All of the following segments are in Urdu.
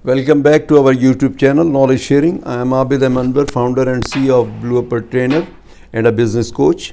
Welcome back to our YouTube channel, Knowledge Sharing. I am Abid Anwar, founder and CEO of Blue Apple Trainer and a business coach.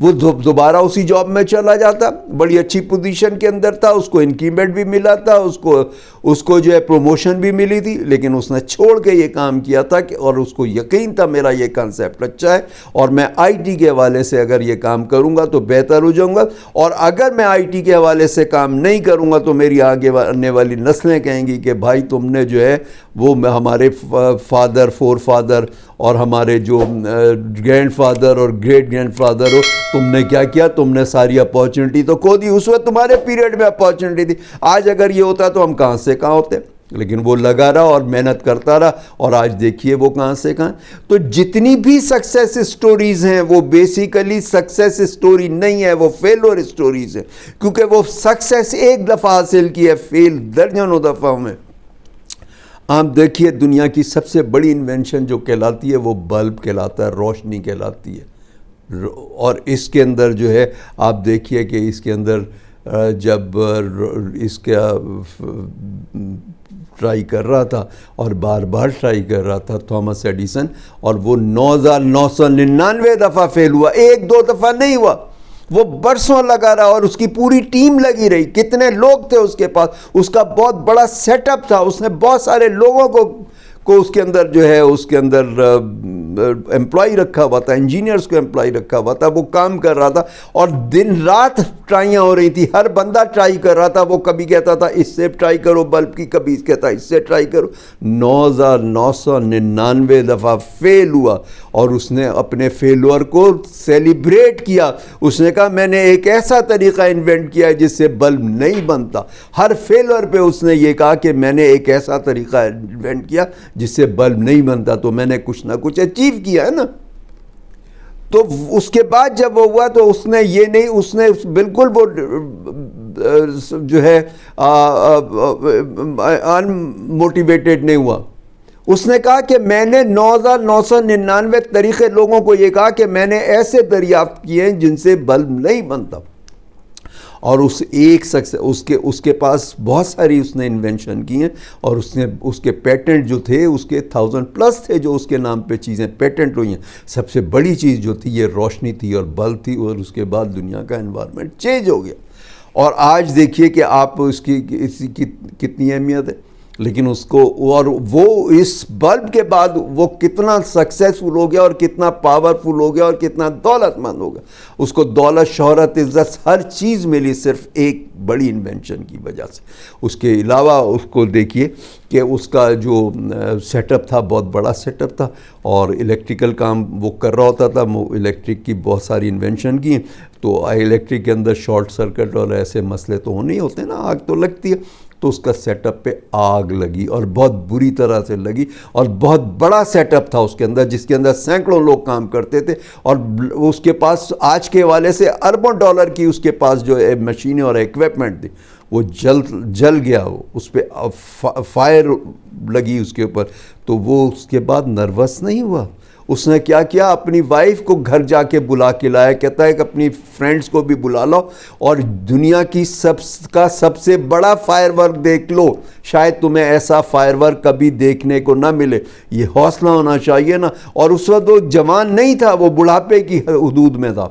وہ دوبارہ اسی جاب میں چلا جاتا, بڑی اچھی پوزیشن کے اندر تھا, اس کو انکریمنٹ بھی ملا تھا, اس کو جو ہے پروموشن بھی ملی تھی, لیکن اس نے چھوڑ کے یہ کام کیا تھا کہ, اور اس کو یقین تھا میرا یہ کانسیپٹ اچھا ہے اور میں آئی ٹی کے حوالے سے اگر یہ کام کروں گا تو بہتر ہو جاؤں گا, اور اگر میں آئی ٹی کے حوالے سے کام نہیں کروں گا تو میری آگے آنے والی نسلیں کہیں گی کہ بھائی تم نے جو ہے وہ ہمارے فادر, فور فادر اور ہمارے جو گرینڈ فادر اور گریٹ گرینڈ فادر ہو, تم نے کیا کیا, تم نے ساری اپارچونٹی تو کھو دی. اس وقت تمہارے پیریڈ میں اپارچونٹی تھی, آج اگر یہ ہوتا تو ہم کہاں سے کہاں ہوتے. لیکن وہ لگا رہا اور محنت کرتا رہا, اور آج دیکھیے وہ کہاں سے کہاں. تو جتنی بھی سکسیس سٹوریز ہیں وہ بیسیکلی سکسیس سٹوری نہیں ہے, وہ فیلور سٹوریز ہیں, کیونکہ وہ سکسیس ایک دفعہ حاصل کی ہے, فیل درجنوں دفعہ میں. آپ دیکھیے دنیا کی سب سے بڑی انوینشن جو کہلاتی ہے وہ بلب کہلاتا ہے, روشنی کہلاتی ہے. اور اس کے اندر جو ہے آپ دیکھیے کہ اس کے اندر جب اس کا ٹرائی کر رہا تھا اور بار بار ٹرائی کر رہا تھا تھامس ایڈیسن, اور وہ 9999 دفعہ فیل ہوا, ایک دو دفعہ نہیں ہوا, وہ برسوں لگا رہا, اور اس کی پوری ٹیم لگی رہی. کتنے لوگ تھے اس کے پاس, اس کا بہت بڑا سیٹ اپ تھا, اس نے بہت سارے لوگوں کو اس کے اندر جو ہے اس کے اندر امپلائی رکھا ہوا تھا, انجینئرز کو امپلائی رکھا ہوا تھا, وہ کام کر رہا تھا, اور دن رات ٹرائیاں ہو رہی تھی, ہر بندہ ٹرائی کر رہا تھا. وہ کبھی کہتا تھا اس سے ٹرائی کرو بلب کی, کبھی کہتا اس سے ٹرائی کرو. 9999 دفعہ فیل ہوا, اور اس نے اپنے فیلور کو سیلیبریٹ کیا. اس نے کہا میں نے ایک ایسا طریقہ انوینٹ کیا ہے جس سے بلب نہیں بنتا. ہر فیلور پہ اس نے یہ کہا کہ میں نے ایک ایسا طریقہ انوینٹ کیا جس سے بلب نہیں بنتا, تو میں نے کچھ نہ کچھ اچیو کیا ہے نا. تو اس کے بعد جب وہ ہوا تو اس نے یہ نہیں, اس نے بالکل وہ جو ہے ان موٹیویٹڈ نہیں ہوا. اس نے کہا کہ میں نے 9999 طریقے لوگوں کو یہ کہا کہ میں نے ایسے دریافت کیے ہیں جن سے بلب نہیں بنتا, اور اس ایک اس کے پاس بہت ساری اس نے انوینشن کی ہیں, اور اس کے پیٹنٹ جو تھے اس کے 1000+ تھے جو اس کے نام پہ چیزیں پیٹنٹ ہوئی ہیں. سب سے بڑی چیز جو تھی یہ روشنی تھی اور بلب تھی, اور اس کے بعد دنیا کا انوائرمنٹ چینج ہو گیا. اور آج دیکھیے کہ آپ اس کی کتنی اہمیت ہے. لیکن اس کو, اور وہ اس بلب کے بعد وہ کتنا سکسیسفل ہو گیا اور کتنا پاورفل ہو گیا اور کتنا دولت مند ہو گیا. اس کو دولت, شہرت, عزت ہر چیز ملی صرف ایک بڑی انوینشن کی وجہ سے. اس کے علاوہ اس کو دیکھیے کہ اس کا جو سیٹ اپ تھا بہت بڑا سیٹ اپ تھا, اور الیکٹریکل کام وہ کر رہا ہوتا تھا. الیکٹرک کی بہت ساری انوینشن کی, تو الیکٹرک کے اندر شارٹ سرکٹ اور ایسے مسئلے تو ہونے ہی ہوتے ہیں نا, آگ تو لگتی ہے. تو اس کا سیٹ اپ پہ آگ لگی, اور بہت بری طرح سے لگی, اور بہت بڑا سیٹ اپ تھا اس کے اندر جس کے اندر سینکڑوں لوگ کام کرتے تھے, اور اس کے پاس آج کے حوالے سے اربوں ڈالر کی اس کے پاس جو مشینیں اور ایکوپمنٹ تھی. وہ جل گیا, وہ اس پہ فائر لگی اس کے اوپر. تو وہ اس کے بعد نروس نہیں ہوا. اس نے کیا کیا, اپنی وائف کو گھر جا کے بلا کے لایا. کہتا ہے کہ اپنی فرینڈز کو بھی بلا لو اور دنیا کی سب سے بڑا فائر ورک دیکھ لو, شاید تمہیں ایسا فائر ورک کبھی دیکھنے کو نہ ملے. یہ حوصلہ ہونا چاہیے نا. اور اس وقت وہ جوان نہیں تھا, وہ بڑھاپے کی حدود میں تھا.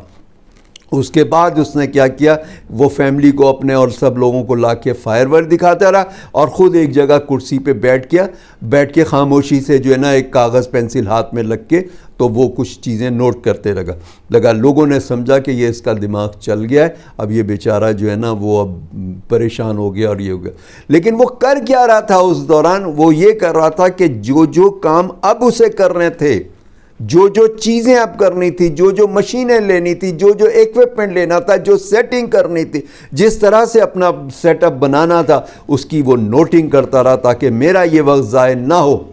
اس کے بعد اس نے کیا کیا, وہ فیملی کو اپنے اور سب لوگوں کو لا کے فائر ورک دکھاتا رہا, اور خود ایک جگہ کرسی پہ بیٹھ کے خاموشی سے جو ہے نا ایک کاغذ پینسل ہاتھ میں لگ کے تو وہ کچھ چیزیں نوٹ کرتے لگا. لوگوں نے سمجھا کہ یہ اس کا دماغ چل گیا ہے, اب یہ بیچارہ جو ہے نا وہ اب پریشان ہو گیا اور یہ ہو گیا. لیکن وہ کر کیا رہا تھا اس دوران, وہ یہ کر رہا تھا کہ جو کام اب اسے کرنے تھے, جو چیزیں اب کرنی تھی, جو مشینیں لینی تھی, جو ایکوپمنٹ لینا تھا, جو سیٹنگ کرنی تھی, جس طرح سے اپنا سیٹ اپ بنانا تھا, اس کی وہ نوٹنگ کرتا رہا تاکہ میرا یہ وقت ضائع نہ ہو.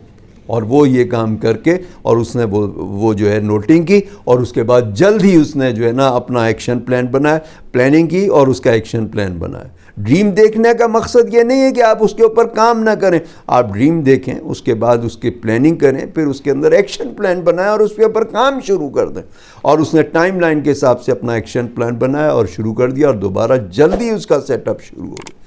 اور وہ یہ کام کر کے, اور اس نے وہ جو ہے نوٹنگ کی, اور اس کے بعد جلد ہی اس نے جو ہے نا اپنا ایکشن پلان بنایا, پلاننگ کی اور اس کا ایکشن پلان بنایا. ڈریم دیکھنے کا مقصد یہ نہیں ہے کہ آپ اس کے اوپر کام نہ کریں, آپ ڈریم دیکھیں, اس کے بعد اس کی پلاننگ کریں, پھر اس کے اندر ایکشن پلان بنائیں اور اس کے اوپر کام شروع کر دیں. اور اس نے ٹائم لائن کے حساب سے اپنا ایکشن پلان بنایا اور شروع کر دیا, اور دوبارہ جلدی اس کا سیٹ اپ شروع ہو گیا.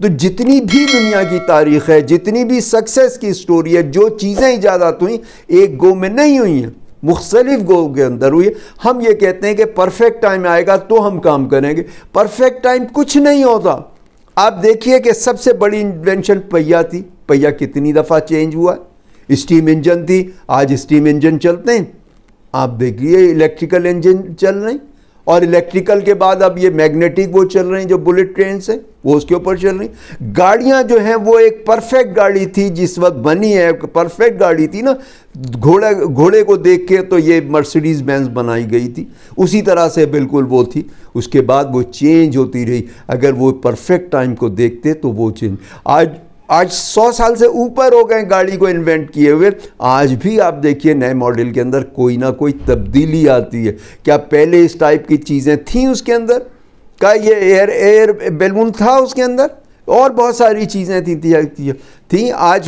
تو جتنی بھی دنیا کی تاریخ ہے, جتنی بھی سکسیس کی سٹوری ہے, جو چیزیں ایجادات ہوئیں ایک گو میں نہیں ہوئی ہیں. مختلف گو کے اندر ہوئی ہے. ہم یہ کہتے ہیں کہ پرفیکٹ ٹائم آئے گا تو ہم کام کریں گے. پرفیکٹ ٹائم کچھ نہیں ہوتا. آپ دیکھیے کہ سب سے بڑی انوینشن پہیا تھی. پہیا کتنی دفعہ چینج ہوا ہے. اسٹیم انجن تھی, آج اسٹیم انجن چلتے ہیں. آپ دیکھیے الیکٹریکل انجن چل رہے ہیں, اور الیکٹریکل کے بعد اب یہ میگنیٹک وہ چل رہے ہیں جو بلٹ ٹرینس ہیں, وہ اس کے اوپر چل رہی ہیں. گاڑیاں جو ہیں وہ ایک پرفیکٹ گاڑی تھی جس وقت بنی ہے, پرفیکٹ گاڑی تھی نا. گھوڑے کو دیکھ کے تو یہ مرسیڈیز بینز بنائی گئی تھی, اسی طرح سے بالکل وہ تھی. اس کے بعد وہ چینج ہوتی رہی. اگر وہ پرفیکٹ ٹائم کو دیکھتے تو وہ چینج. آج 100 سال سے اوپر ہو گئے گاڑی کو انوینٹ کیے ہوئے. آج بھی آپ دیکھیے نئے ماڈل کے اندر کوئی نہ کوئی تبدیلی آتی ہے. کیا پہلے اس ٹائپ کی چیزیں تھیں اس کے اندر؟ کیا یہ ایئر بیلون تھا اس کے اندر؟ اور بہت ساری چیزیں تھیں. آج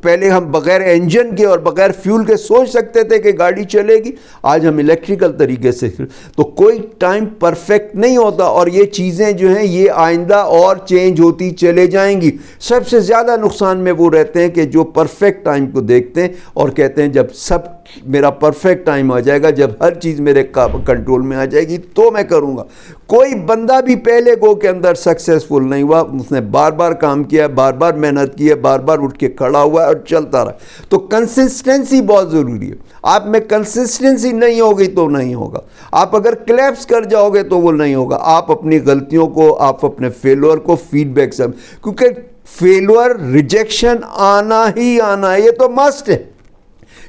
پہلے ہم بغیر انجن کے اور بغیر فیول کے سوچ سکتے تھے کہ گاڑی چلے گی. آج ہم الیکٹریکل طریقے سے. تو کوئی ٹائم پرفیکٹ نہیں ہوتا, اور یہ چیزیں جو ہیں یہ آئندہ اور چینج ہوتی چلے جائیں گی. سب سے زیادہ نقصان میں وہ رہتے ہیں کہ جو پرفیکٹ ٹائم کو دیکھتے ہیں اور کہتے ہیں جب سب میرا پرفیکٹ ٹائم آ جائے گا, جب ہر چیز میرے کنٹرول میں آ جائے گی تو میں کروں گا. کوئی بندہ بھی پہلے گو کے اندر سکسیسفل نہیں ہوا. اس نے بار بار کام کیا, بار بار محنت کی ہے, بار بار اٹھ کے کھڑا ہوا ہے اور چلتا رہا. تو کنسسٹنسی بہت ضروری ہے. آپ میں کنسسٹنسی نہیں ہوگی تو نہیں ہوگا. آپ اگر کلیپس کر جاؤ گے تو وہ نہیں ہوگا. آپ اپنی غلطیوں کو, آپ اپنے فیلور کو فیڈ بیک سب, کیونکہ فیلور ریجیکشن آنا ہی آنا ہے, یہ تو مسٹ ہے.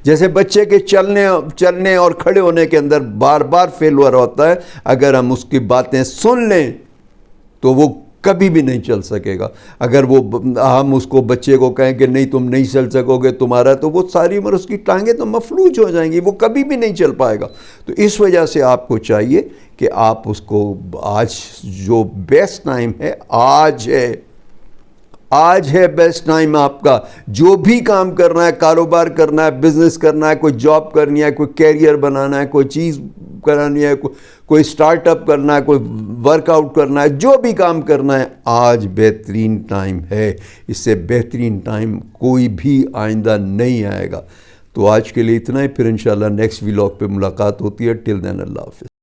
جیسے بچے کے چلنے اور کھڑے ہونے کے اندر بار بار فیلور ہوتا ہے. اگر ہم اس کی باتیں سن لیں تو وہ کبھی بھی نہیں چل سکے گا. اگر ہم اس کو بچے کو کہیں کہ نہیں تم نہیں چل سکو گے تمہارا, تو وہ ساری عمر اس کی ٹانگیں تو مفلوج ہو جائیں گی, وہ کبھی بھی نہیں چل پائے گا. تو اس وجہ سے آپ کو چاہیے کہ آپ اس کو آج جو بیسٹ ٹائم ہے آج ہے بیسٹ ٹائم آپ کا. جو بھی کام کرنا ہے, کاروبار کرنا ہے, بزنس کرنا ہے, کوئی جاب کرنی ہے, کوئی کیریئر بنانا ہے, کوئی چیز کرانی ہے, کوئی سٹارٹ اپ کرنا ہے, کوئی ورک آؤٹ کرنا ہے, جو بھی کام کرنا ہے, آج بہترین ٹائم ہے. اس سے بہترین ٹائم کوئی بھی آئندہ نہیں آئے گا. تو آج کے لیے اتنا ہی. پھر انشاءاللہ نیکسٹ ولاگ پہ ملاقات ہوتی ہے. ٹل دین اللہ حافظ.